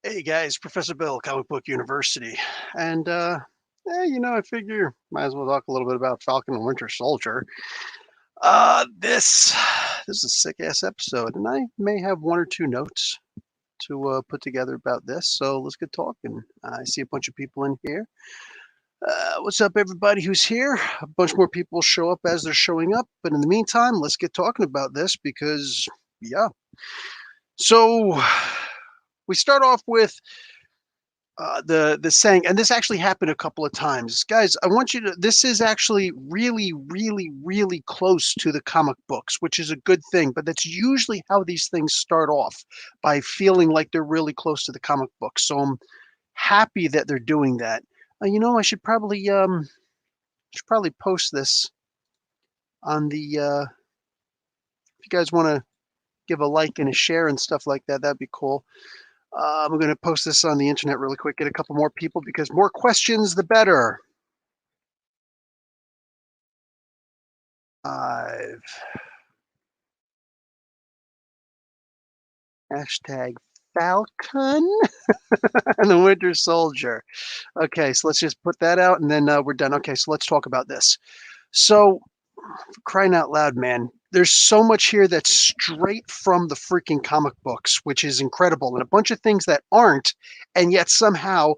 Hey guys, Professor Bill, Comic Book University. And I figure might as well talk a little bit about Falcon and Winter Soldier. This is a sick ass episode, and I may have one or two notes to put together about this. So let's get talking. I see a bunch of people in here. What's up, everybody who's here? A bunch more people show up as they're showing up, but in the meantime, let's get talking about this because, yeah. So we start off with the saying, and this actually happened a couple of times, guys. I want you to. This is actually really, really, really close to the comic books, which is a good thing. But that's usually how these things start off, by feeling like they're really close to the comic books. So I'm happy that they're doing that. I should probably post this on the. If you guys want to give a like and a share and stuff like that, that'd be cool. I'm going to post this on the internet really quick, get a couple more people, because more questions, the better. I've hashtag Falcon and the Winter Soldier. Okay, so let's just put that out and then we're done. Okay, so let's talk about this. So, for crying out loud, man, there's so much here that's straight from the freaking comic books, which is incredible, and a bunch of things that aren't, and yet somehow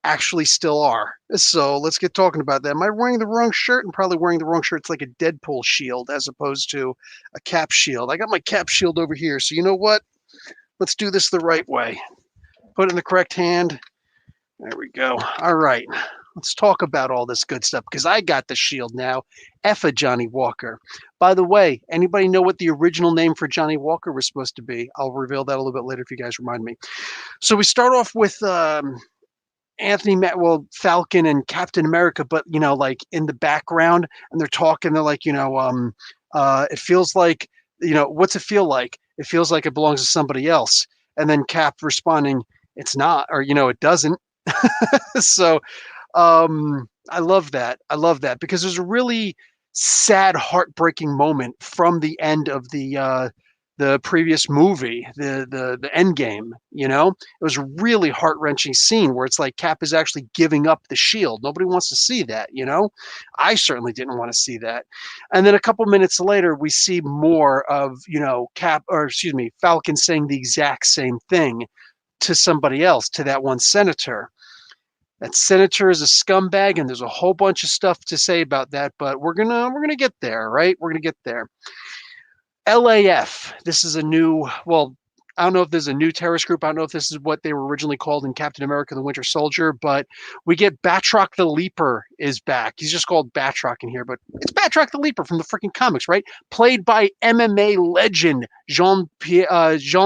actually still are. So let's get talking about that. Am I wearing the wrong shirt? I'm probably wearing the wrong shirt. It's like a Deadpool shield as opposed to a cap shield. I got my cap shield over here. So you know what? Let's do this the right way. Put it in the correct hand. There we go. All right. Let's talk about all this good stuff because I got the shield now. Effa Johnny Walker. By the way, anybody know what the original name for Johnny Walker was supposed to be? I'll reveal that a little bit later if you guys remind me. So we start off with Falcon and Captain America, but like in the background, and they're talking. They're like, it feels like, what's it feel like? It feels like it belongs to somebody else. And then Cap responding, it's not, or it doesn't. So I love that. I love that because there's a really sad, heartbreaking moment from the end of the previous movie, the end game. It was a really heart wrenching scene where it's like Cap is actually giving up the shield. Nobody wants to see that. I certainly didn't want to see that. And then a couple minutes later, we see more of Cap, or excuse me, Falcon saying the exact same thing to somebody else, to that one senator. That senator is a scumbag, and there's a whole bunch of stuff to say about that, but we're gonna get there, right? We're gonna get there. LAF. This is a new, well, I don't know if there's a new terrorist group. I don't know if this is what they were originally called in Captain America: The Winter Soldier, but we get Batroc the Leaper is back. He's just called Batroc in here, but it's Batroc the Leaper from the freaking comics, right? Played by MMA legend Jean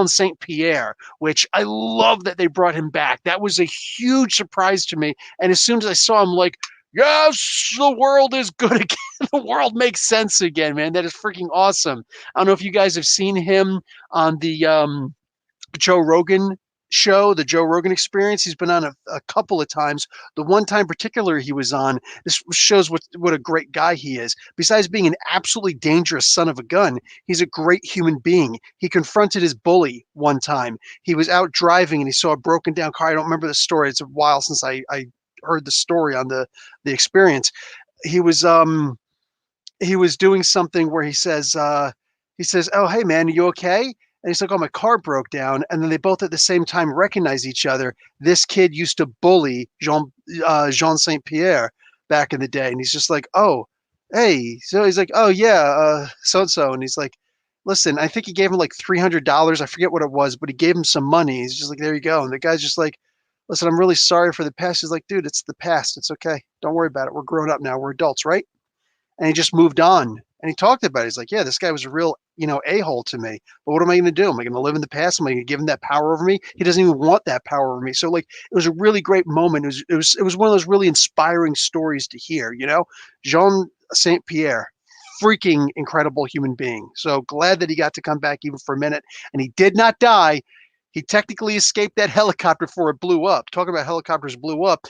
Saint Pierre, which I love that they brought him back. That was a huge surprise to me, and as soon as I saw him, like, yes, the world is good again. The world makes sense again, man. That is freaking awesome. I don't know if you guys have seen him on the Joe Rogan show, the Joe Rogan Experience. He's been on a couple of times. The one time particular he was on, this shows what a great guy he is. Besides being an absolutely dangerous son of a gun, he's a great human being. He confronted his bully one time. He was out driving and he saw a broken down car. I don't remember the story. It's a while since I heard the story on the Experience. He was doing something where he says, "Oh, hey man, are you okay?" And he's like, "Oh, my car broke down." And then they both at the same time recognize each other. This kid used to bully Jean Saint Pierre back in the day, and he's just like, "Oh, hey." So he's like, "Oh yeah, so and so," and he's like, "Listen, I think he gave him like $300. I forget what it was, but he gave him some money." He's just like, "There you go." And the guy's just like, "Listen, I'm really sorry for the past." He's like, "Dude, it's the past. It's okay. Don't worry about it. We're grown up now. We're adults, right?" And he just moved on. And he talked about it. He's like, yeah, this guy was a real, a-hole to me. But what am I going to do? Am I going to live in the past? Am I going to give him that power over me? He doesn't even want that power over me. So like, it was a really great moment. It was one of those really inspiring stories to hear. Jean Saint Pierre, freaking incredible human being. So glad that he got to come back even for a minute, and he did not die. He technically escaped that helicopter before it blew up. Talking about helicopters blew up.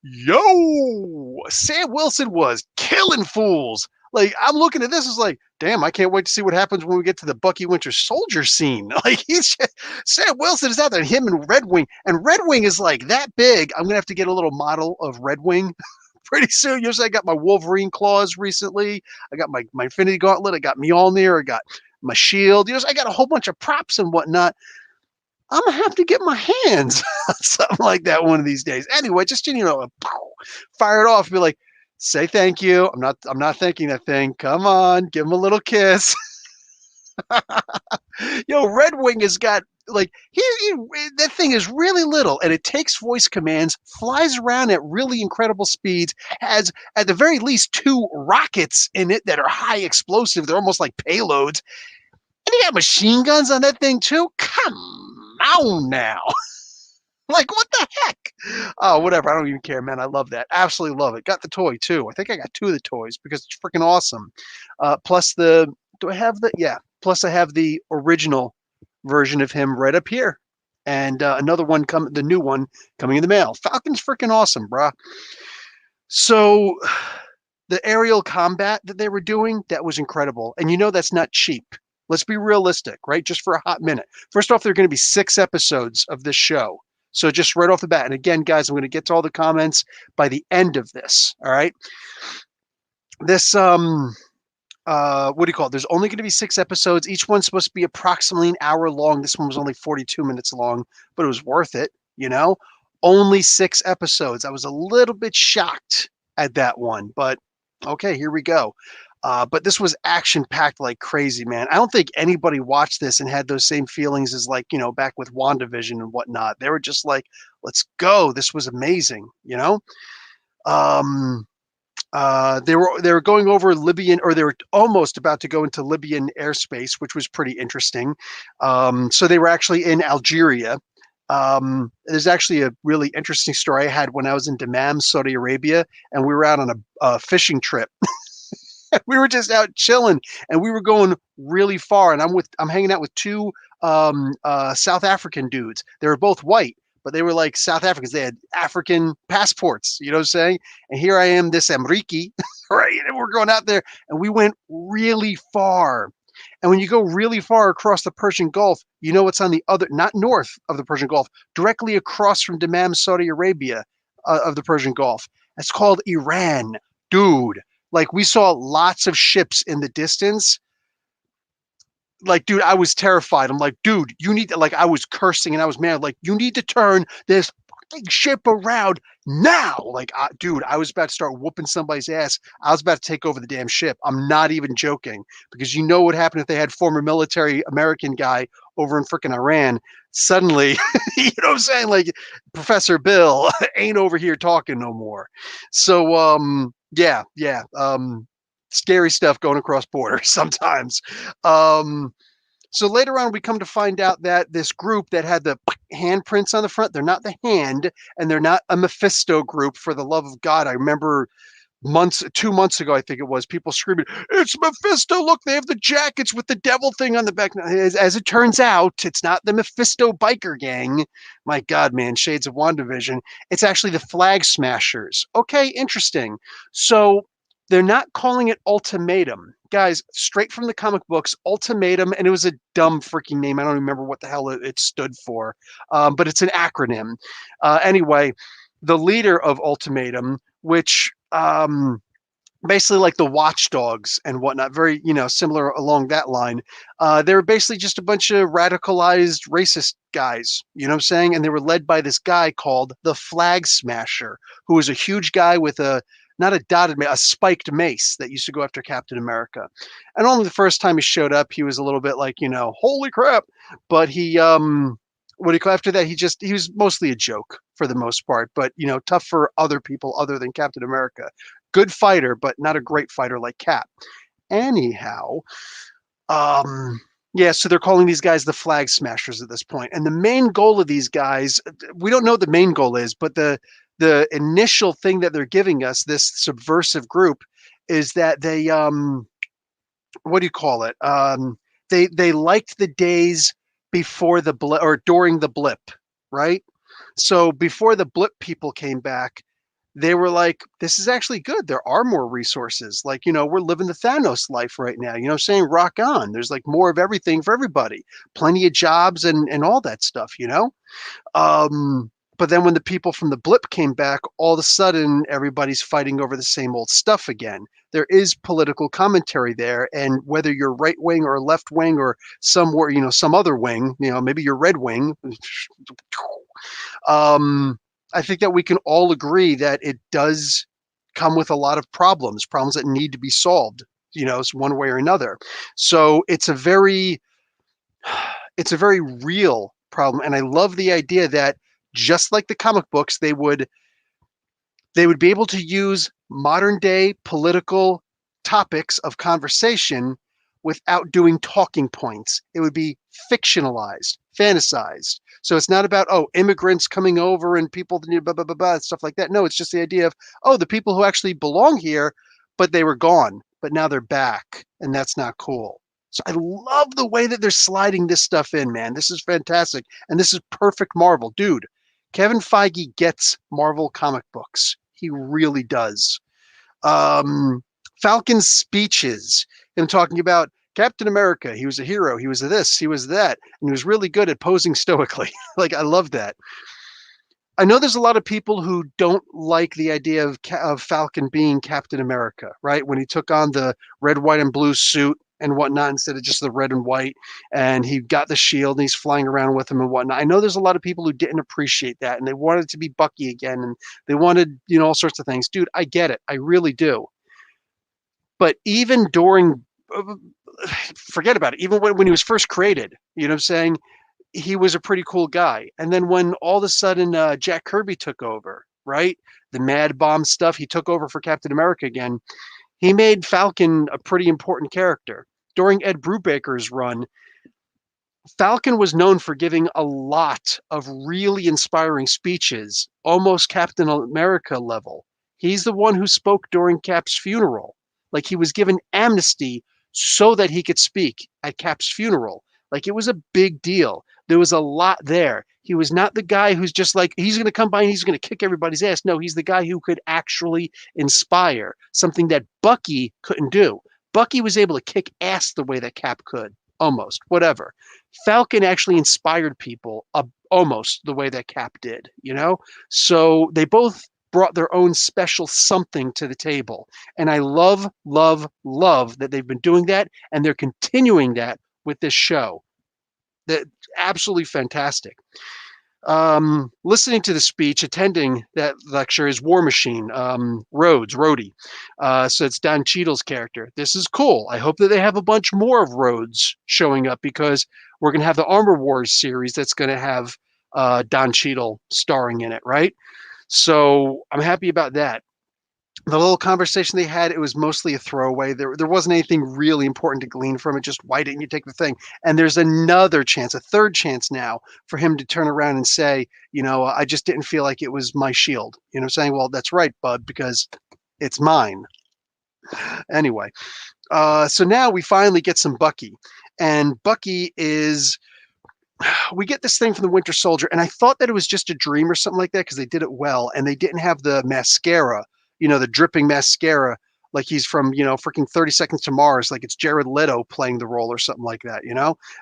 Yo, Sam Wilson was killing fools. Like I'm looking at this, is like, damn, I can't wait to see what happens when we get to the Bucky Winter Soldier scene. Like Sam Wilson is out there, him and Red Wing is like that big. I'm gonna have to get a little model of Red Wing pretty soon. Usually I got my Wolverine claws recently. I got my Infinity Gauntlet. I got Mjolnir. I got my shield. I got a whole bunch of props and whatnot. I'm gonna have to get my hands on something like that one of these days. Anyway, just fire it off and be like, say thank you. I'm not thanking that thing. Come on, give him a little kiss. Red Wing has got like that thing is really little and it takes voice commands, flies around at really incredible speeds, has at the very least 2 rockets in it that are high explosive. They're almost like payloads. And he got machine guns on that thing too. Come on now. Like, what the heck? Oh, whatever. I don't even care, man. I love that. Absolutely love it. Got the toy too. I think I got 2 of the toys because it's freaking awesome. Plus do I have the, yeah. Plus I have the original version of him right up here. And another one the new one coming in the mail. Falcon's freaking awesome, bruh. So the aerial combat that they were doing, that was incredible. And that's not cheap. Let's be realistic, right? Just for a hot minute. First off, there are going to be 6 episodes of this show. So just right off the bat. And again, guys, I'm going to get to all the comments by the end of this. All right. This, what do you call it? There's only going to be 6 episodes. Each one's supposed to be approximately an hour long. This one was only 42 minutes long, but it was worth it. Only 6 episodes. I was a little bit shocked at that one, but okay, here we go. But this was action packed like crazy, man. I don't think anybody watched this and had those same feelings as back with WandaVision and whatnot. They were just like, let's go. This was amazing, Um, they were going over Libyan, or they were almost about to go into Libyan airspace, which was pretty interesting. So they were actually in Algeria. There's actually a really interesting story I had when I was in Dammam, Saudi Arabia, and we were out on a fishing trip. We were just out chilling, and we were going really far. And I'm hanging out with 2 South African dudes. They were both white, but they were like South Africans. They had African passports. You know what I'm saying? And here I am, this Amriki, right? And we're going out there, and we went really far. And when you go really far across the Persian Gulf, what's on the other, not north of the Persian Gulf, directly across from Dammam, Saudi Arabia, of the Persian Gulf. It's called Iran, dude. Like, we saw lots of ships in the distance. Like, dude, I was terrified. I'm like, dude, you need to, like, I was cursing and I was mad. Like, you need to turn this fucking ship around now. Like, dude, I was about to start whooping somebody's ass. I was about to take over the damn ship. I'm not even joking, because you know what happened if they had former military American guy over in freaking Iran. Suddenly, you know what I'm saying? Like, Professor Bill ain't over here talking no more. So, yeah. Scary stuff going across borders sometimes. So later on, we come to find out that this group that had the handprints on the front, they're not the hand, and they're not a Mephisto group, for the love of God. I remember 2 months ago, I think it was, people screaming, "It's Mephisto! Look, they have the jackets with the devil thing on the back." As it turns out, it's not the Mephisto biker gang. My God, man, shades of WandaVision. It's actually the Flag Smashers. Okay, interesting. So they're not calling it Ultimatum. Guys, straight from the comic books, Ultimatum, and it was a dumb freaking name. I don't remember what the hell it stood for, but it's an acronym. Anyway, the leader of Ultimatum, which basically like the watchdogs and whatnot, very, similar along that line. They were basically just a bunch of radicalized racist guys, you know what I'm saying? And they were led by this guy called the Flag Smasher, who was a huge guy with not a dotted mace, a spiked mace that used to go after Captain America. And only the first time he showed up, he was a little bit like, holy crap. But he, what do you call after that? He was mostly a joke for the most part, but tough for other people other than Captain America. Good fighter, but not a great fighter like Cap. Anyhow, yeah, so they're calling these guys the Flag Smashers at this point. And the main goal of these guys, we don't know what the main goal is, but the initial thing that they're giving us, this subversive group, is that they what do you call it? They liked the days before the blip, or during the blip, right? So before the blip people came back, they were like, this is actually good. There are more resources. Like, we're living the Thanos life right now. Saying rock on. There's like more of everything for everybody. Plenty of jobs and all that stuff. But then when the people from the blip came back, all of a sudden everybody's fighting over the same old stuff again. There is political commentary there, and whether you're right wing or left wing or some other wing, maybe you're red wing. I think that we can all agree that it does come with a lot of problems that need to be solved, one way or another. So it's a very real problem, and I love the idea that just like the comic books, they would be able to use modern day political topics of conversation without doing talking points. It would be fictionalized, fantasized. So it's not about, immigrants coming over and people blah, blah, blah, blah, stuff like that. No, it's just the idea of, the people who actually belong here, but they were gone, but now they're back, and that's not cool. So I love the way that they're sliding this stuff in, man. This is fantastic. And this is perfect Marvel. Dude, Kevin Feige gets Marvel comic books. He really does. Falcon's speeches, him talking about Captain America, he was a hero, he was a this, he was that, and he was really good at posing stoically. Like, I love that. I know there's a lot of people who don't like the idea of Falcon being Captain America, right? When he took on the red, white, and blue suit and whatnot instead of just the red and white, and he got the shield and he's flying around with him and whatnot. I know there's a lot of people who didn't appreciate that, and they wanted to be Bucky again, and they wanted, all sorts of things. Dude, I get it. I really do. But even during, forget about it, even when he was first created, you know what I'm saying? He was a pretty cool guy. And then when all of a sudden Jack Kirby took over, right? The Mad Bomb stuff, he took over for Captain America again. He made Falcon a pretty important character. During Ed Brubaker's run, Falcon was known for giving a lot of really inspiring speeches, almost Captain America level. He's the one who spoke during Cap's funeral. Like, he was given amnesty so that he could speak at Cap's funeral. Like, it was a big deal. There was a lot there. He was not the guy who's just like, he's going to come by and he's going to kick everybody's ass. No, he's the guy who could actually inspire, something that Bucky couldn't do. Bucky was able to kick ass the way that Cap could, almost, whatever. Falcon actually inspired people almost the way that Cap did. So they both brought their own special something to the table. And I love, love, love that they've been doing that, and they're continuing that with this show. That absolutely fantastic. Listening to the speech, attending that lecture is War Machine, Rhodey. So it's Don Cheadle's character. This is cool. I hope that they have a bunch more of Rhodes showing up, because we're going to have the Armor Wars series that's going to have Don Cheadle starring in it, right? So I'm happy about that. The little conversation they had, it was mostly a throwaway. There wasn't anything really important to glean from it. Just, why didn't you take the thing? And there's another chance, a third chance now, for him to turn around and say, I just didn't feel like it was my shield. You know what I'm saying? Well, that's right, bud, because it's mine. Anyway, so now we finally get some Bucky. And Bucky is... we get this thing from the Winter Soldier, and I thought that it was just a dream or something like that, because they did it well, and they didn't have the mascara, the dripping mascara, like he's from, freaking 30 Seconds to Mars, like it's Jared Leto playing the role or something like that.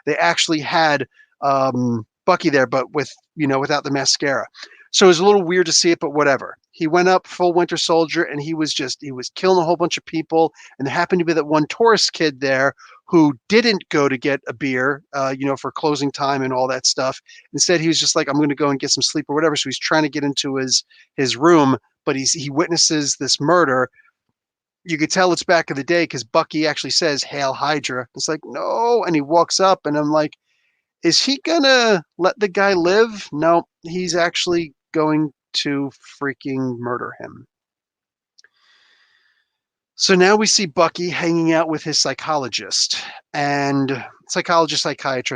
They actually had Bucky there, but without the mascara. So it was a little weird to see it, but whatever. He went up full Winter Soldier, and he was killing a whole bunch of people. And there happened to be that one tourist kid there who didn't go to get a beer, for closing time and all that stuff. Instead, he was just like, I'm going to go and get some sleep or whatever. So he's trying to get into his room, but he witnesses this murder. You could tell it's back in the day, because Bucky actually says, "Hail Hydra." It's like, no. And he walks up, and I'm like, is he going to let the guy live? No, he's actually going to freaking murder him. So now we see Bucky hanging out with his psychologist, and psychiatrist.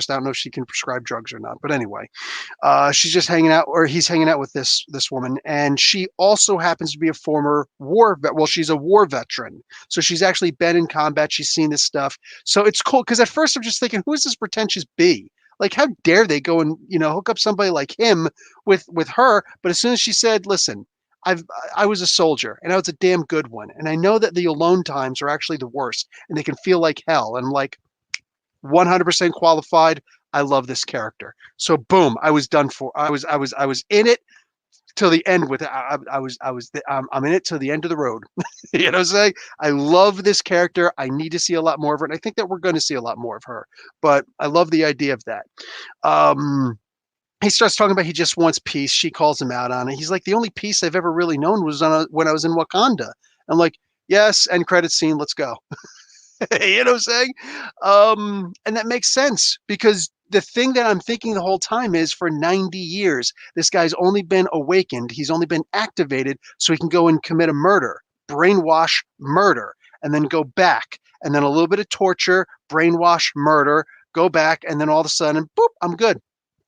I don't know if she can prescribe drugs or not, but anyway, she's just hanging out, or he's hanging out with this woman, and she also happens to be a former war vet. Well, she's a war veteran, so she's actually been in combat. She's seen this stuff, so it's cool. Because at first I'm just thinking, who is this pretentious bee? Like, how dare they go and hook up somebody like him with her? But as soon as she said, "Listen, I've I was a soldier, and I was a damn good one, and I know that the alone times are actually the worst, and they can feel like hell. And I'm like 100% qualified. I love this character. So boom, I was done for. I was in it till the end with it. I'm in it till the end of the road. You know what I'm saying? I love this character. I need to see a lot more of her, and I think that we're going to see a lot more of her. But I love the idea of that. Um, he starts talking about he just wants peace. She calls him out on it. He's like, the only peace I've ever really known was when I was in Wakanda. I'm like, yes, end credit scene. Let's go. You know what I'm saying? And that makes sense because the thing that I'm thinking the whole time is for 90 years, this guy's only been awakened. He's only been activated so he can go and commit a murder, brainwash murder, and then go back. And then a little bit of torture, brainwash murder, go back. And then all of a sudden, boop, I'm good.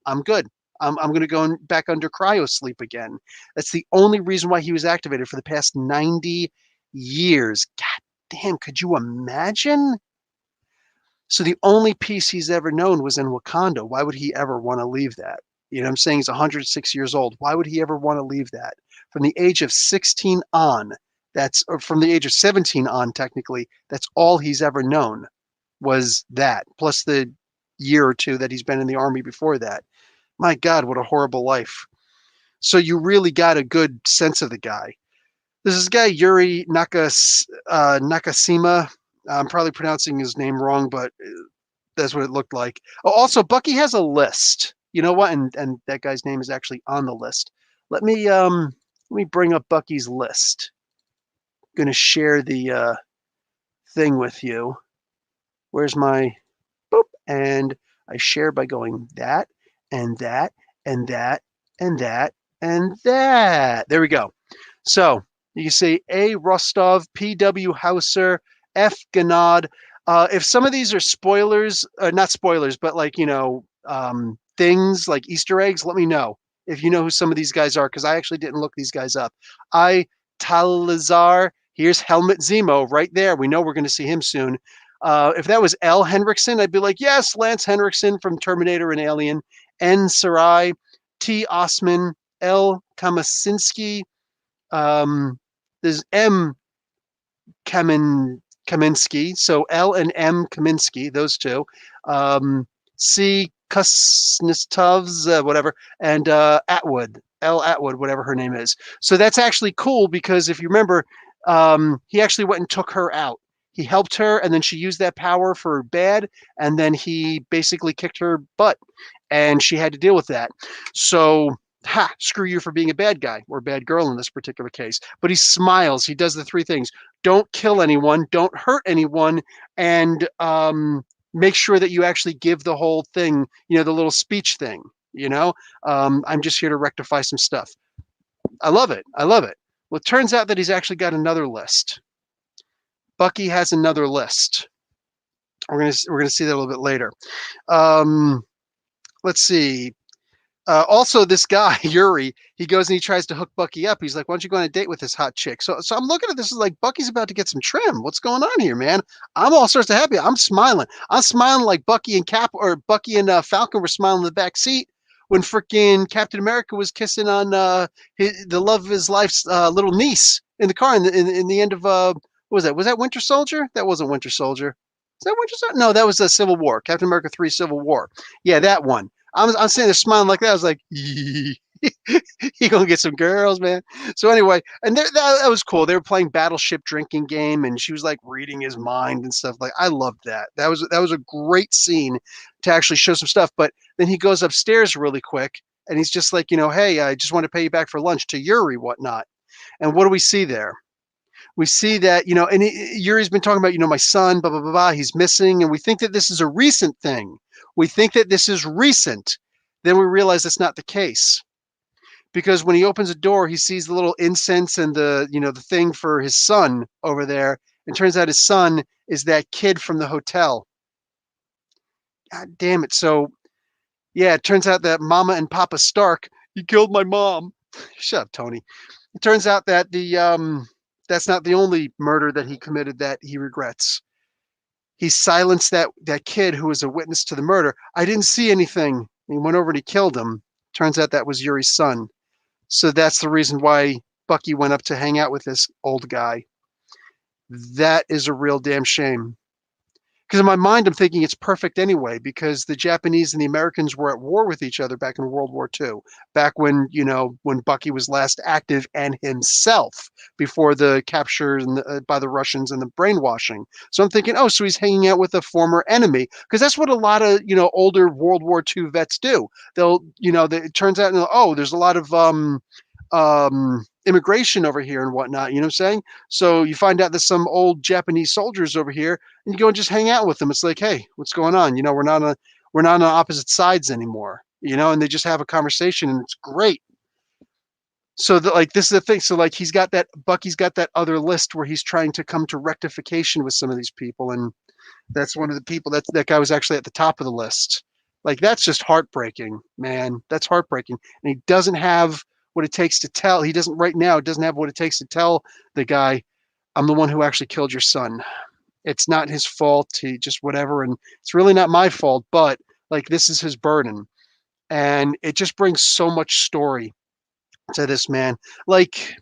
I'm good. I'm going to go back under cryo sleep again. That's the only reason why he was activated for the past 90 years. God damn, could you imagine? So the only peace he's ever known was in Wakanda. Why would he ever want to leave that? You know what I'm saying? He's 106 years old. Why would he ever want to leave that? From the age of 16 on, or from the age of 17 on, technically, that's all he's ever known was that, plus the year or two that he's been in the army before that. My God, what a horrible life. So you really got a good sense of the guy. There's this guy, Nakasima. I'm probably pronouncing his name wrong, but that's what it looked like. Oh, also, Bucky has a list. You know what? And that guy's name is actually on the list. Let me bring up Bucky's list. I'm gonna share the thing with you. Where's my boop? And I share by going that and that and that and that and that. There we go. So you can say A. Rostov, P.W. Hauser, F. Ganad. If some of these are spoilers, not spoilers, but like, things like Easter eggs, let me know if you know who some of these guys are, because I actually didn't look these guys up. I. Talazar, here's Helmut Zemo right there. We know we're going to see him soon. If that was L. Henriksen, I'd be like, yes, Lance Henriksen from Terminator and Alien. N. Sarai, T. Osman, L. Kamasinski, there's M. Kaminsky, so L and M. Kaminsky, those two. C. Kusnestovs, whatever, and Atwood, L. Atwood, whatever her name is. So that's actually cool because if you remember, he actually went and took her out. He helped her, and then she used that power for bad, and then he basically kicked her butt, and she had to deal with that. So screw you for being a bad guy or a bad girl in this particular case. But he smiles. He does the three things: don't kill anyone, don't hurt anyone, and make sure that you actually give the whole thing, the little speech thing. I'm just here to rectify some stuff. I love it. I love it. Well, it turns out that he's actually got another list. Bucky has another list. We're gonna see that a little bit later. Let's see. Also, this guy Yuri, he goes and he tries to hook Bucky up. He's like, "Why don't you go on a date with this hot chick?" So I'm looking at this as like Bucky's about to get some trim. What's going on here, man? I'm all sorts of happy. I'm smiling. I'm smiling like Bucky and Falcon were smiling in the back seat when freaking Captain America was kissing on the love of his life's little niece in the car in the end of what was that? Was that Winter Soldier? That wasn't Winter Soldier. Is that Winter Soldier? No, that was the Civil War. Captain America 3 Civil War. Yeah, that one. I'm sitting there smiling like that. I was like, he gonna get some girls, man. So anyway, and that was cool. They were playing Battleship drinking game, and she was like reading his mind and stuff. Like I loved that. That was a great scene to actually show some stuff. But then he goes upstairs really quick, and he's just like, hey, I just want to pay you back for lunch to Yuri, whatnot. And what do we see there? We see that, and Yuri's been talking about, my son, blah, blah, blah, blah, he's missing. And we think that this is a recent thing. We think that this is recent. Then we realize that's not the case. Because when he opens a door, he sees the little incense and the thing for his son over there. And turns out his son is that kid from the hotel. God damn it. So, yeah, it turns out that Mama and Papa Stark, you killed my mom. Shut up, Tony. It turns out that that's not the only murder that he committed that he regrets. He silenced that kid who was a witness to the murder. I didn't see anything. He went over and he killed him. Turns out that was Yuri's son. So that's the reason why Bucky went up to hang out with this old guy. That is a real damn shame. Because in my mind, I'm thinking it's perfect anyway, because the Japanese and the Americans were at war with each other back in World War II, back when, when Bucky was last active and himself before the capture by the Russians and the brainwashing. So I'm thinking, oh, so he's hanging out with a former enemy, because that's what a lot of, older World War II vets do. They'll, it turns out, oh, there's a lot of immigration over here and whatnot, you know what I'm saying? So you find out there's some old Japanese soldiers over here, and you go and just hang out with them. It's like, hey, what's going on? We're not on opposite sides anymore, and they just have a conversation, and it's great. So like, this is the thing. So like, Bucky's got that other list where he's trying to come to rectification with some of these people, and that's one of the people that guy was actually at the top of the list. Like, that's just heartbreaking, man. That's heartbreaking. And he doesn't have what it takes to tell. He doesn't right now. Doesn't have what it takes to tell the guy, I'm the one who actually killed your son. It's not his fault. He just whatever, and it's really not my fault. But like, this is his burden, and it just brings so much story to this man. Like,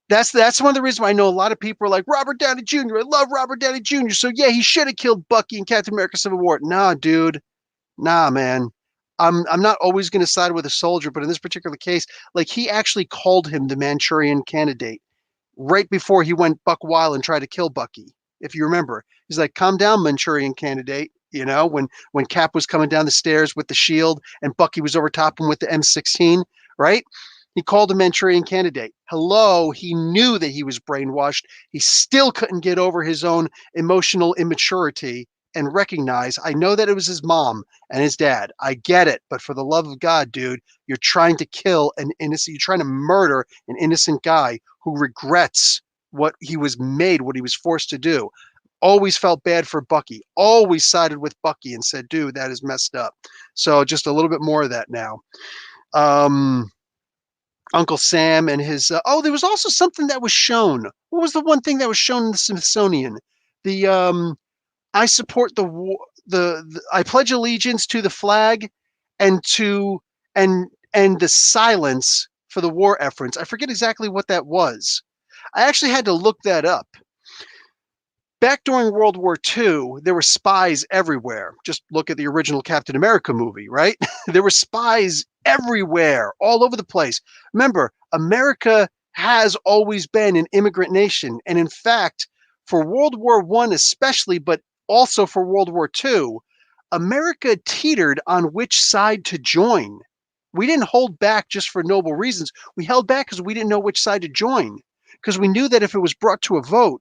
that's one of the reasons why I know a lot of people are like, Robert Downey Jr. I love Robert Downey Jr. So yeah, he should have killed Bucky in Captain America: Civil War. Nah, dude. Nah, man. I'm not always going to side with a soldier, but in this particular case, like, he actually called him the Manchurian Candidate right before he went buck wild and tried to kill Bucky. If you remember, he's like, "Calm down, Manchurian Candidate." When Cap was coming down the stairs with the shield and Bucky was over top him with the M16, right? He called him Manchurian Candidate. Hello, he knew that he was brainwashed. He still couldn't get over his own emotional immaturity and recognize, I know that it was his mom and his dad. I get it, but for the love of God, dude, you're trying to kill an innocent, you're trying to murder an innocent guy who regrets what he was forced to do. Always felt bad for Bucky, always sided with Bucky and said, dude, that is messed up. So just a little bit more of that now. Uncle Sam and his, there was also something that was shown. What was the one thing that was shown in the Smithsonian? The, I support the war, I pledge allegiance to the flag and and the silence for the war efforts. I forget exactly what that was. I actually had to look that up. Back during World War II, there were spies everywhere. Just look at the original Captain America movie, right? There were spies everywhere, all over the place. Remember, America has always been an immigrant nation. And in fact, for World War I especially, but also for World War II, America teetered on which side to join. We didn't hold back just for noble reasons. We held back because we didn't know which side to join. Because we knew that if it was brought to a vote,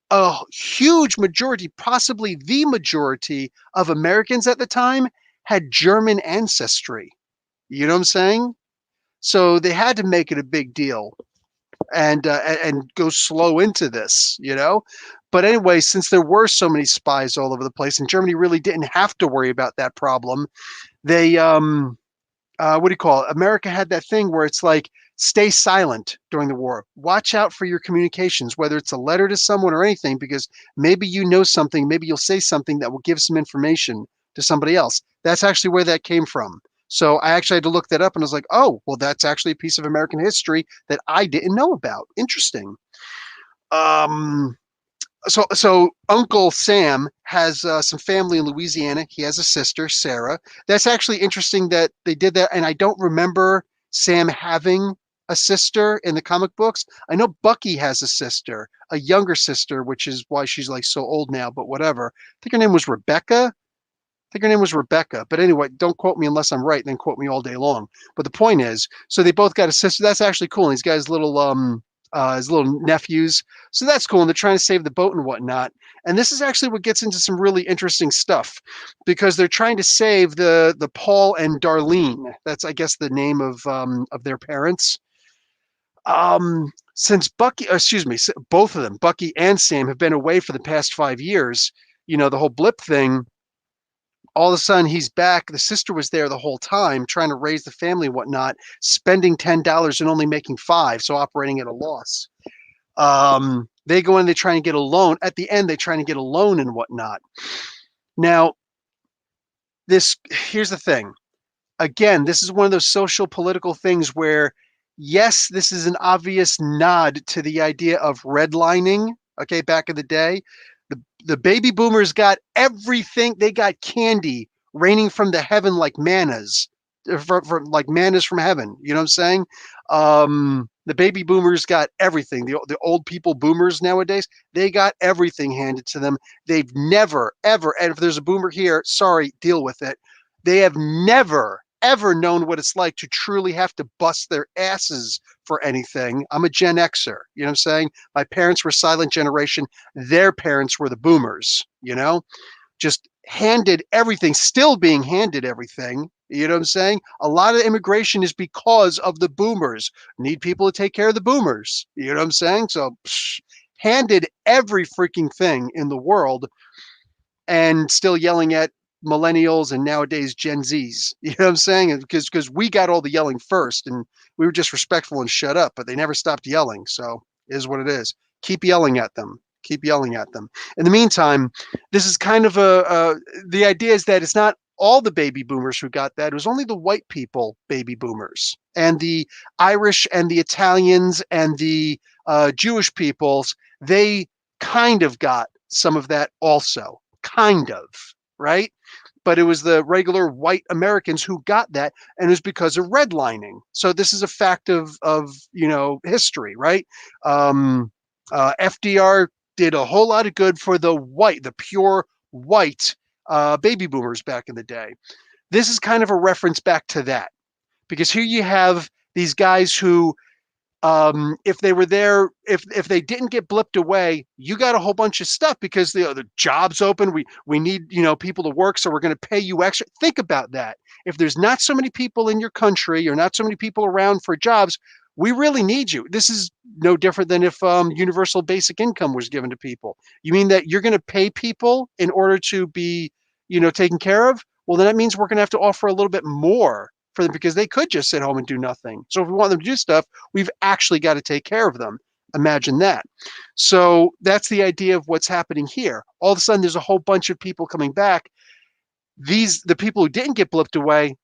a huge majority, possibly the majority of Americans at the time had German ancestry. You know what I'm saying? So they had to make it a big deal and go slow into this, But anyway, since there were so many spies all over the place, and Germany really didn't have to worry about that problem, they what do you call it? America had that thing where it's like, stay silent during the war. Watch out for your communications, whether it's a letter to someone or anything, because maybe you know something, maybe you'll say something that will give some information to somebody else. That's actually where that came from. So I actually had to look that up, and I was like, oh, well, that's actually a piece of American history that I didn't know about. Interesting. So Uncle Sam has some family in Louisiana. He has a sister, Sarah. That's actually interesting that they did that. And I don't remember Sam having a sister in the comic books. I know Bucky has a sister, a younger sister, which is why she's like so old now, but whatever. I think her name was Rebecca. But anyway, don't quote me unless I'm right, then quote me all day long. But the point is, so they both got a sister. That's actually cool. And he's got his little nephews. So that's cool. And they're trying to save the boat and whatnot. And this is actually what gets into some really interesting stuff, because they're trying to save the Paul and Darlene. That's, I guess, the name of their parents. Since both of them, Bucky and Sam, have been away for the past 5 years, the whole blip thing, all of a sudden he's back. The sister was there the whole time trying to raise the family and whatnot, spending $10 and only making $5, so operating at a loss. They go in, they try and get a loan. At the end, they try and get a loan and whatnot. Now, here's the thing. Again, this is one of those social political things where Yes, this is an obvious nod to the idea of redlining. Okay, back in the day, the baby boomers got everything. They got candy raining from the heaven like mannas, like mannas from heaven. You know what I'm saying? The baby boomers got everything. The old people boomers nowadays, they got everything handed to them. They've never ever, and if there's a boomer here, sorry, deal with it. They have never ever known what it's like to truly have to bust their asses for anything. I'm a Gen Xer, you know what I'm saying? My parents were silent generation. Their parents were the boomers, you know? Just handed everything, still being handed everything. You know what I'm saying? A lot of immigration is because of the boomers. Need people to take care of the boomers. You know what I'm saying? So handed every freaking thing in the world and still yelling at millennials and nowadays Gen Zs. You know what I'm saying? Because we got all the yelling first and we were just respectful and shut up, but they never stopped yelling. So it is what it is. Keep yelling at them. Keep yelling at them. In the meantime, this is kind of the idea is that it's not all the baby boomers who got that. It was only the white people baby boomers and the Irish and the Italians and the Jewish peoples. They kind of got some of that also kind of, right? But it was the regular white Americans who got that, and it was because of redlining. So this is a fact of history, right? FDR did a whole lot of good for the pure white baby boomers back in the day. This is kind of a reference back to that because here you have these guys who if they were there, if they didn't get blipped away, you got a whole bunch of stuff because the jobs open. We need people to work, so we're going to pay you extra. Think about that. If there's not so many people in your country, or not so many people around for jobs, we really need you. This is no different than if universal basic income was given to people. You mean that you're going to pay people in order to be taken care of? Well, then that means we're going to have to offer a little bit more for them because they could just sit home and do nothing. So if we want them to do stuff, we've actually got to take care of them. Imagine that. So that's the idea of what's happening here. All of a sudden, there's a whole bunch of people coming back. The people who didn't get blipped away,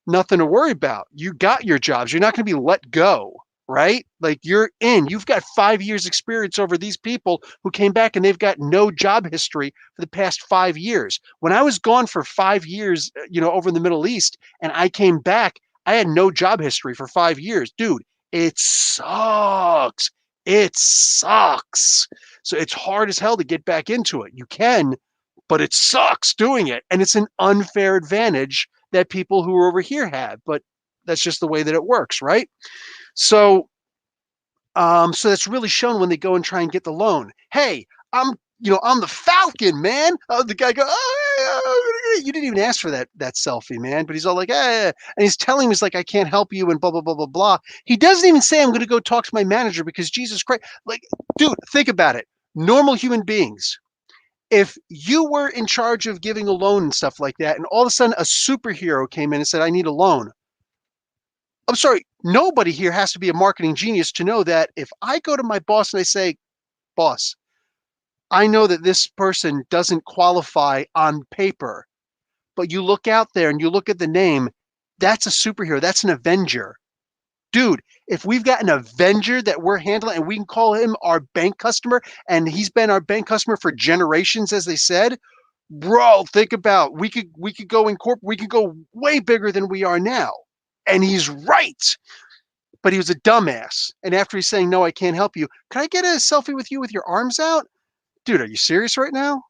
nothing to worry about. You got your jobs. You're not going to be let go, right? Like you're in. You've got 5 years experience over these people who came back and they've got no job history for the past 5 years. When I was gone for 5 years, over in the Middle East, and I came back, I had no job history for 5 years. Dude, it sucks. It sucks. So it's hard as hell to get back into it. You can, but it sucks doing it. And it's an unfair advantage that people who are over here have, but that's just the way that it works, right? So, so that's really shown when they go and try and get the loan. Hey, I'm the Falcon, man. The guy go, oh, you didn't even ask for that selfie, man. But he's all like, and he's telling him, he's like, I can't help you, and blah blah blah blah blah. He doesn't even say I'm going to go talk to my manager because Jesus Christ, like, dude, think about it. Normal human beings, if you were in charge of giving a loan and stuff like that, and all of a sudden a superhero came in and said, I need a loan. I'm sorry, nobody here has to be a marketing genius to know that if I go to my boss and I say, boss, I know that this person doesn't qualify on paper, but you look out there and you look at the name, that's a superhero, that's an Avenger. Dude, if we've got an Avenger that we're handling and we can call him our bank customer and he's been our bank customer for generations, as they said, bro, think about we could go in corporate, we could go way bigger than we are now. And he's right. But he was a dumbass. And after he's saying, no, I can't help you, can I get a selfie with you with your arms out? Dude, are you serious right now?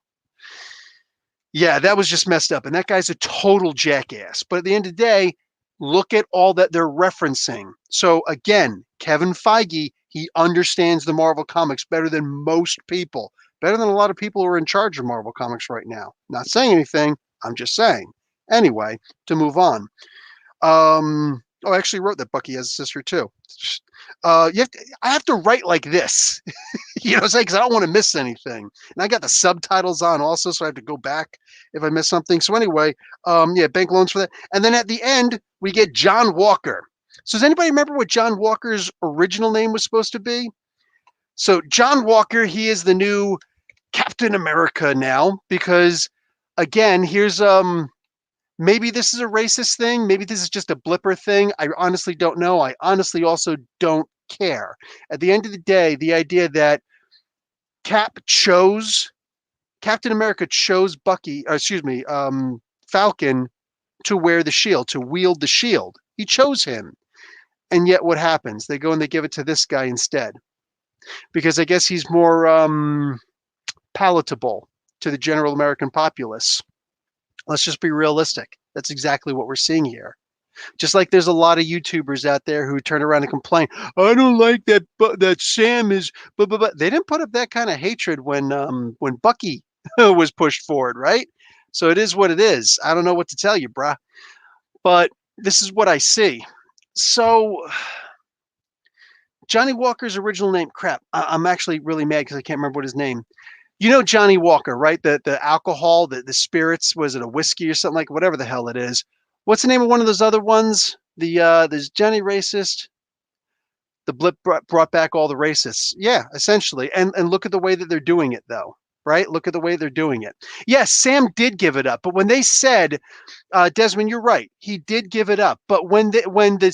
Yeah, that was just messed up. And that guy's a total jackass. But at the end of the day, look at all that they're referencing. So again, Kevin Feige, he understands the Marvel comics better than most people, better than a lot of people who are in charge of Marvel comics right now. Not saying anything, I'm just saying. Anyway, to move on. I actually wrote that Bucky has a sister too. I have to write like this, because I don't want to miss anything. And I got the subtitles on also, so I have to go back if I miss something. So anyway, bank loans for that. And then at the end, we get John Walker. So does anybody remember what John Walker's original name was supposed to be? So John Walker, he is the new Captain America now, because again, here's Maybe this is a racist thing. Maybe this is just a blipper thing. I honestly don't know. I honestly also don't care. At the end of the day, the idea that Captain America chose Falcon to wear the shield, to wield the shield. He chose him. And yet what happens? They go and they give it to this guy instead. Because I guess he's more palatable to the general American populace. Let's just be realistic. That's exactly what we're seeing here. Just like there's a lot of YouTubers out there who turn around and complain, I don't like that Sam is, but they didn't put up that kind of hatred when Bucky was pushed forward, right? So it is what it is. I don't know what to tell you, bruh. But this is what I see. So Johnny Walker's original name, crap. I'm actually really mad because I can't remember what his name. You know Johnny Walker, right? The alcohol, the spirits, was it a whiskey or something like whatever the hell it is? What's the name of one of those other ones? There's Johnny Racist. The blip brought back all the racists. Yeah, essentially. And look at the way that they're doing it though, right? Look at the way they're doing it. Yes, Sam did give it up, but when they said, Desmond, you're right, he did give it up. But when the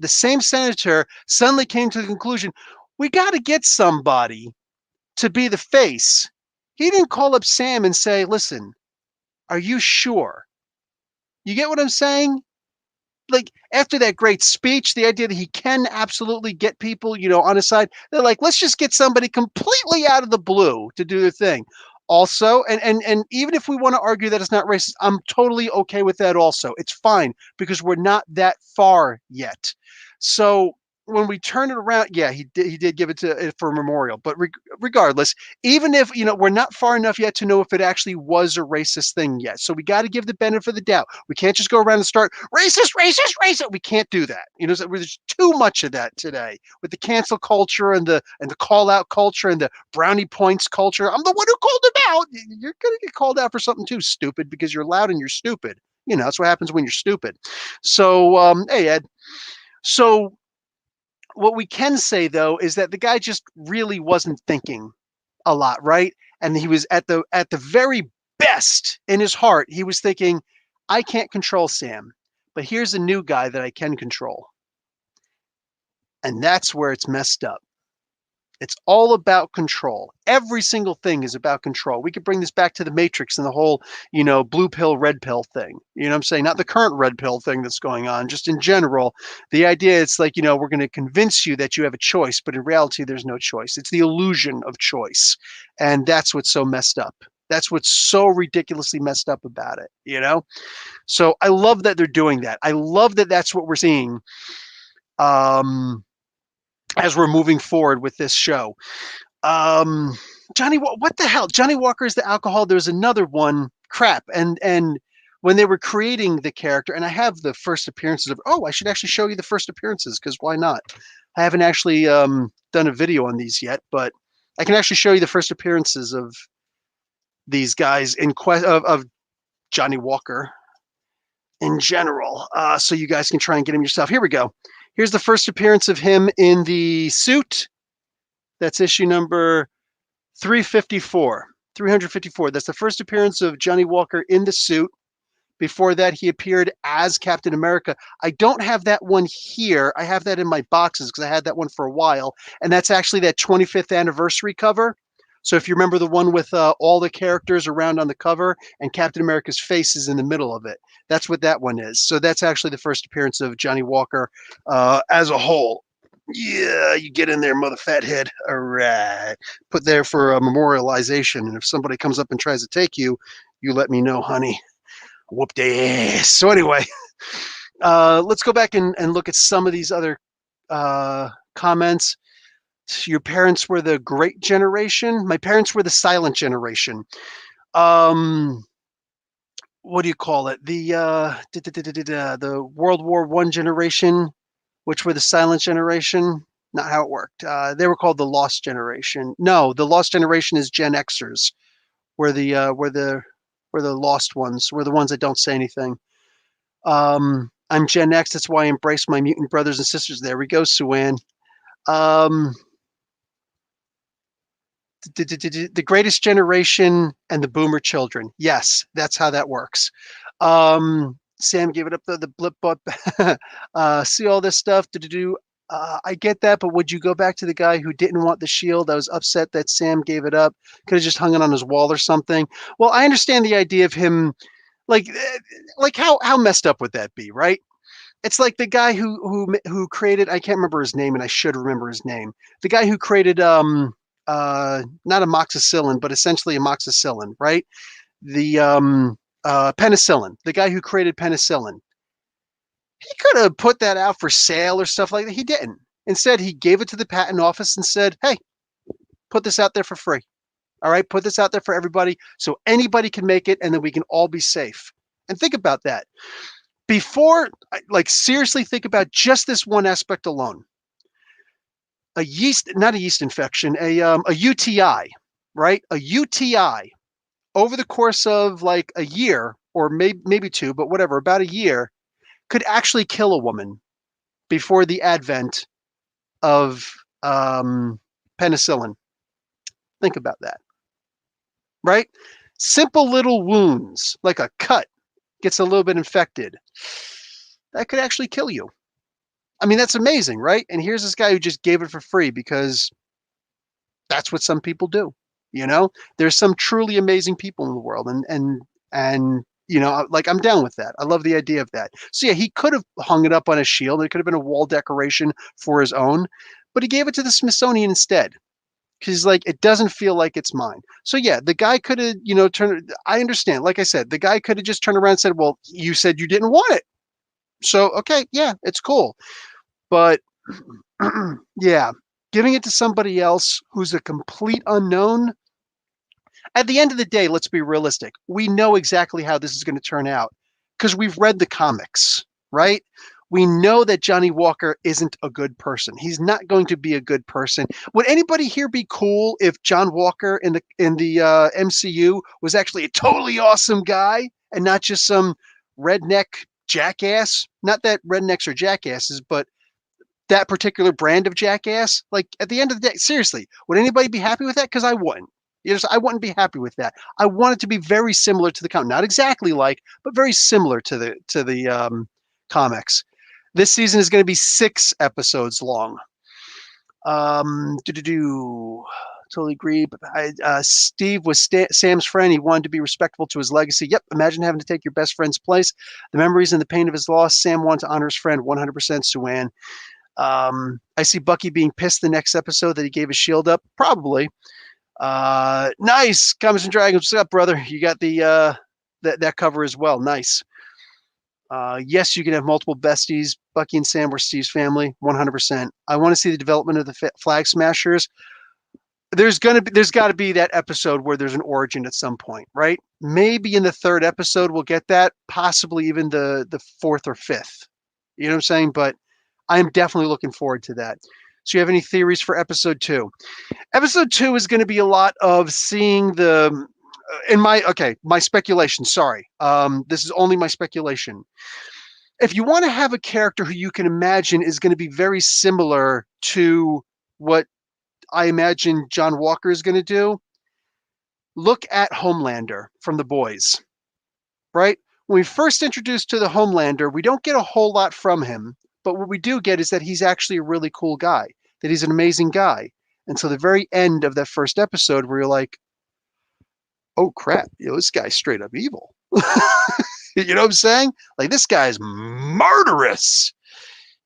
same senator suddenly came to the conclusion, we got to get somebody to be the face. He didn't call up Sam and say, listen, are you sure? You get what I'm saying? Like after that great speech, the idea that he can absolutely get people, on his side, they're like, let's just get somebody completely out of the blue to do their thing. Also, and even if we want to argue that it's not racist, I'm totally okay with that also. It's fine because we're not that far yet. So when we turn it around, yeah, he did give it to for a memorial. But regardless, even if we're not far enough yet to know if it actually was a racist thing yet. So we got to give the benefit of the doubt. We can't just go around and start racist, racist, racist. We can't do that. There's too much of that today with the cancel culture and the call out culture and the brownie points culture. I'm the one who called him out. You're gonna get called out for something too, stupid, because you're loud and you're stupid. That's what happens when you're stupid. So hey Ed. So what we can say though is that the guy just really wasn't thinking a lot, right? And he was at the very best in his heart, he was thinking, I can't control Sam, but here's a new guy that I can control. And that's where it's messed up. It's all about control. Every single thing is about control. We could bring this back to the Matrix and the whole, blue pill, red pill thing. You know what I'm saying? Not the current red pill thing that's going on, just in general. The idea it's like, we're going to convince you that you have a choice, but in reality, there's no choice. It's the illusion of choice. And that's what's so messed up. That's what's so ridiculously messed up about it. So I love that they're doing that. I love that that's what we're seeing. As we're moving forward with this show. Johnny, what the hell? Johnny Walker is the alcohol. There's another one. Crap. And when they were creating the character, and I have the first appearances of. Oh, I should actually show you the first appearances because why not? I haven't actually done a video on these yet, but I can actually show you the first appearances of these guys of Johnny Walker in general, so you guys can try and get him yourself. Here we go. Here's the first appearance of him in the suit. That's issue number 354. 354. That's the first appearance of Johnny Walker in the suit. Before that, he appeared as Captain America. I don't have that one here. I have that in my boxes because I had that one for a while. And that's actually that 25th anniversary cover. So if you remember the one with all the characters around on the cover and Captain America's face is in the middle of it, that's what that one is. So that's actually the first appearance of Johnny Walker as a whole. Yeah, you get in there, mother fathead. All right. Put there for a memorialization. And if somebody comes up and tries to take you, you let me know, honey. Whoop their ass. So anyway, let's go back and look at some of these other comments. Your parents were the great generation. My parents were the silent generation. What do you call it? The World War I generation, which were the silent generation. Not how it worked. They were called the lost generation. No, the lost generation is Gen Xers. We're the lost ones. We're the ones that don't say anything. I'm Gen X. That's why I embrace my mutant brothers and sisters. There we go, Sue-Ann. The greatest generation and the boomer children. Yes, that's how that works. Sam gave it up the blip but see all this stuff to do. I get that, but would you go back to the guy who didn't want the shield? I was upset that Sam gave it up. Could have just hung it on his wall or something. Well, I understand the idea of him, like, how messed up would that be, right? It's like the guy who created, I can't remember his name, and I should remember his name. The guy who created not amoxicillin, but essentially amoxicillin, right? The penicillin. The guy who created penicillin. He could have put that out for sale or stuff like that. He didn't. Instead, he gave it to the patent office and said, "Hey, put this out there for free. All right, put this out there for everybody so anybody can make it and then we can all be safe." And think about that. Before, like, seriously think about just this one aspect alone. Not a yeast infection, a UTI, right? A UTI over the course of like a year or maybe two, but whatever, about a year, could actually kill a woman before the advent of penicillin. Think about that, right? Simple little wounds, like a cut gets a little bit infected. That could actually kill you. I mean, that's amazing, right? And here's this guy who just gave it for free because that's what some people do. You know, there's some truly amazing people in the world, and you know, like, I'm down with that. I love the idea of that. So yeah, he could have hung it up on a shield. It could have been a wall decoration for his own, but he gave it to the Smithsonian instead because, like, it doesn't feel like it's mine. So yeah, the guy could have, you know, turned. I understand. Like I said, the guy could have just turned around and said, "Well, you said you didn't want it, so okay, yeah, it's cool." But yeah, giving it to somebody else who's a complete unknown. At the end of the day, let's be realistic. We know exactly how this is going to turn out because we've read the comics, right? We know that Johnny Walker isn't a good person. He's not going to be a good person. Would anybody here be cool if John Walker in the MCU was actually a totally awesome guy and not just some redneck jackass? Not that rednecks are jackasses, but that particular brand of jackass. Like, at the end of the day, seriously, would anybody be happy with that? Because I wouldn't. You know, I wouldn't be happy with that. I want it to be very similar to the comic, not exactly like, but very similar to the comics. This season is going to be 6 episodes long. Totally agree. But Steve was Sam's friend. He wanted to be respectful to his legacy. Yep. Imagine having to take your best friend's place. The memories and the pain of his loss. Sam wanted to honor his friend 100%. Sue-Ann. I see Bucky being pissed the next episode that he gave his shield up. Probably. Nice. Comets and Dragons. What's up, brother? You got the that cover as well. Nice. Yes, you can have multiple besties. Bucky and Sam were Steve's family, 100%. I want to see the development of the Flag Smashers. There's got to be that episode where there's an origin at some point, right? Maybe in the 3rd episode we'll get that. Possibly even the 4th or 5th. You know what I'm saying? But I'm definitely looking forward to that. So you have any theories for episode 2? Episode 2 is going to be a lot of seeing the my speculation. Sorry. This is only my speculation. If you want to have a character who you can imagine is going to be very similar to what I imagine John Walker is going to do, look at Homelander from The Boys, right? When we first introduced to the Homelander, we don't get a whole lot from him, but what we do get is that he's actually a really cool guy, that he's an amazing guy. Until the very end of that first episode where you're like, oh crap, this guy's straight up evil. You know what I'm saying? Like, this guy's murderous.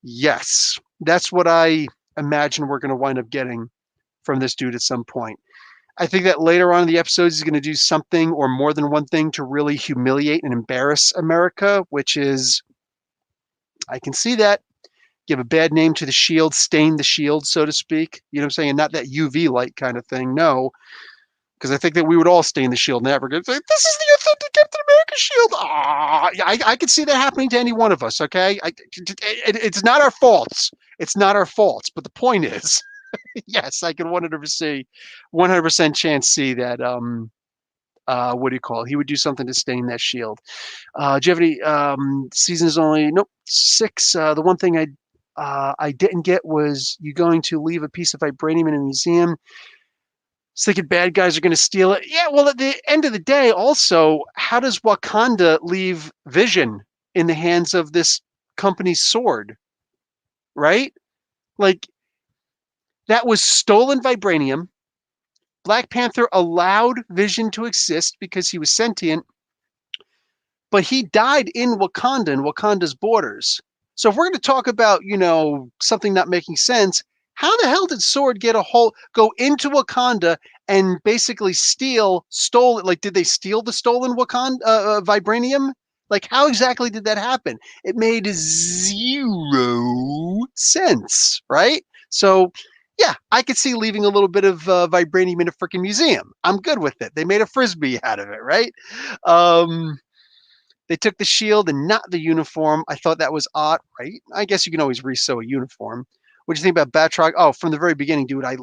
Yes, that's what I imagine we're going to wind up getting from this dude at some point. I think that later on in the episodes, he's going to do something or more than one thing to really humiliate and embarrass America, which is, I can see that. Give a bad name to the shield, stain the shield, so to speak. You know what I'm saying? And not that UV light kind of thing. No, because I think that we would all stain the shield in that regard. Like, this is the authentic Captain America shield. I could see that happening to any one of us. Okay, it's not our faults. It's not our faults. But the point is, yes, I can 100% chance see that. What do you call it? He would do something to stain that shield. Do you have any seasons only? Nope, 6. The one thing I didn't get was you going to leave a piece of vibranium in a museum. Thinking bad guys are going to steal it. Yeah, well, at the end of the day, also, how does Wakanda leave Vision in the hands of this company's sword, right? Like, that was stolen vibranium. Black Panther allowed Vision to exist because he was sentient, but he died in Wakanda, in Wakanda's borders. So if we're going to talk about, something not making sense, how the hell did Sword go into Wakanda and basically stole it? Like, did they steal the stolen Wakanda vibranium? Like, how exactly did that happen? It made zero sense, right? So, yeah, I could see leaving a little bit of vibranium in a freaking museum. I'm good with it. They made a frisbee out of it, right? Um, they took the shield and not the uniform. I thought that was odd, right? I guess you can always resew a uniform. What do you think about Batroc? Oh, from the very beginning, dude. I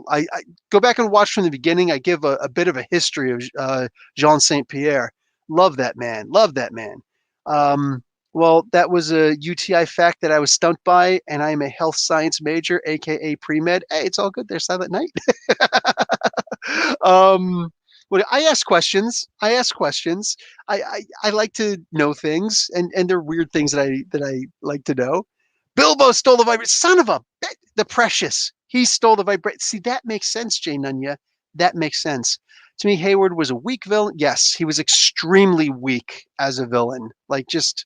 go back and watch from the beginning. I give a bit of a history of Jean Saint Pierre. Love that man. Love that man. Um, well, that was a UTI fact that I was stumped by, and I am a health science major, aka pre med. Hey, it's all good there, Silent Night. um, well, I ask questions. I ask questions. I like to know things, and they're weird things that I like to know. Bilbo stole the vibrate. Son of a the precious. He stole the vibrate. See, that makes sense, Jay Nunya. That makes sense. To me, Hayward was a weak villain. Yes, he was extremely weak as a villain. Like, just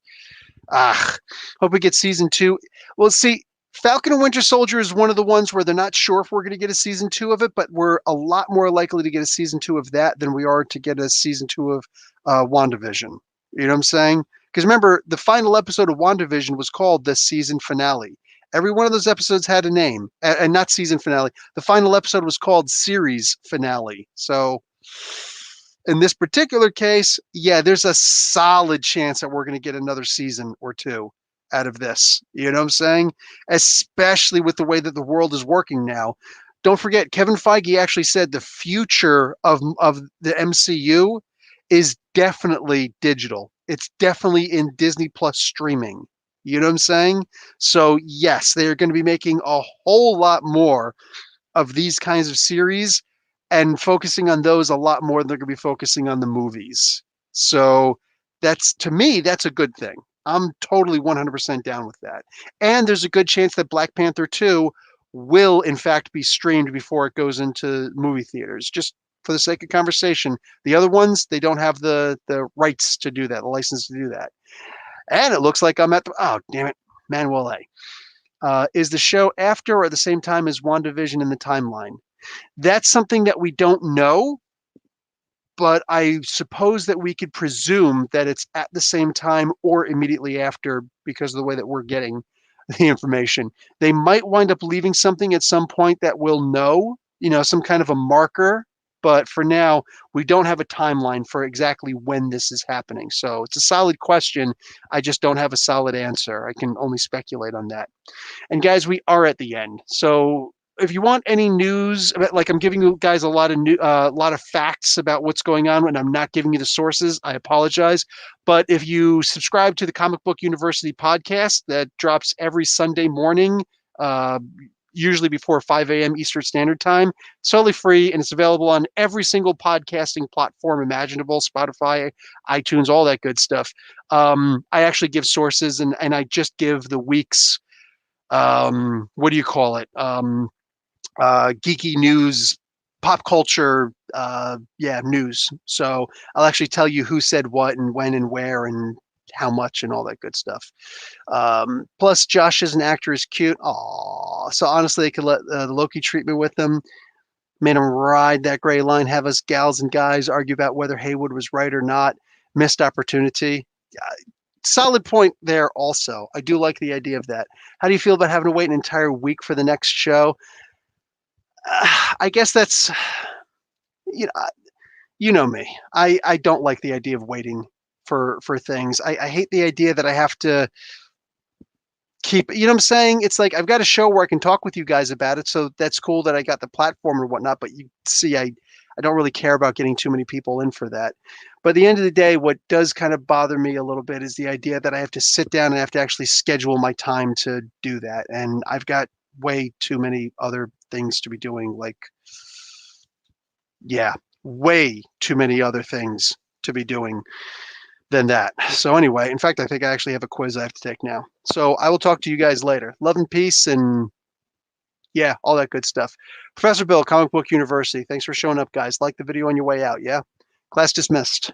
hope we get season two. Well, see, Falcon and Winter Soldier is one of the ones where they're not sure if we're going to get a season two of it, but we're a lot more likely to get a season two of that than we are to get a season two of WandaVision. You know what I'm saying? Because remember, the final episode of WandaVision was called the season finale. Every one of those episodes had a name, and not season finale. The final episode was called series finale. So in this particular case, yeah, there's a solid chance that we're going to get another season or two out of this. You know what I'm saying? Especially with the way that the world is working now. Don't forget, Kevin Feige actually said the future of the MCU is definitely digital. It's definitely in Disney Plus streaming. You know what I'm saying? So, yes, they're going to be making a whole lot more of these kinds of series and focusing on those a lot more than they're going to be focusing on the movies. So that's, to me, that's a good thing. I'm totally 100% down with that. And there's a good chance that Black Panther 2 will in fact be streamed before it goes into movie theaters. Just for the sake of conversation. The other ones, they don't have the rights to do that, the license to do that. And it looks like I'm at the, oh damn it, Manuel A. Is the show after or at the same time as WandaVision in the timeline? That's something that we don't know, but I suppose that we could presume that it's at the same time or immediately after because of the way that we're getting the information. They might wind up leaving something at some point that we'll know, some kind of a marker. But for now, we don't have a timeline for exactly when this is happening. So it's a solid question. I just don't have a solid answer. I can only speculate on that. And guys, we are at the end. So if you want any news, like I'm giving you guys a lot of lot of facts about what's going on, and I'm not giving you the sources, I apologize. But if you subscribe to the Comic Book University podcast that drops every Sunday morning, uh, usually before 5 a.m. Eastern Standard Time, it's totally free and it's available on every single podcasting platform imaginable, Spotify, iTunes, all that good stuff. I actually give sources and I just give the week's what do you call it? Geeky news, pop culture, news. So I'll actually tell you who said what and when and where and how much and all that good stuff. Plus, Josh as an actor is cute. Aww. So honestly, they could let the Loki treatment with them. Made him ride that gray line, have us gals and guys argue about whether Haywood was right or not. Missed opportunity. Solid point there also. I do like the idea of that. How do you feel about having to wait an entire week for the next show? I guess that's, you know, you know me. I don't like the idea of waiting for things. I hate the idea that I have to keep, you know what I'm saying? It's like I've got a show where I can talk with you guys about it, so that's cool that I got the platform or whatnot, but you see, I don't really care about getting too many people in for that. But at the end of the day, what does kind of bother me a little bit is the idea that I have to sit down and have to actually schedule my time to do that. And I've got way too many other things to be doing, like, yeah, way too many other things to be doing than that. So anyway, in fact, I think I actually have a quiz I have to take now. So I will talk to you guys later. Love and peace, and yeah, all that good stuff. Professor Bill, Comic Book University. Thanks for showing up, guys. Like the video on your way out, yeah? Class dismissed.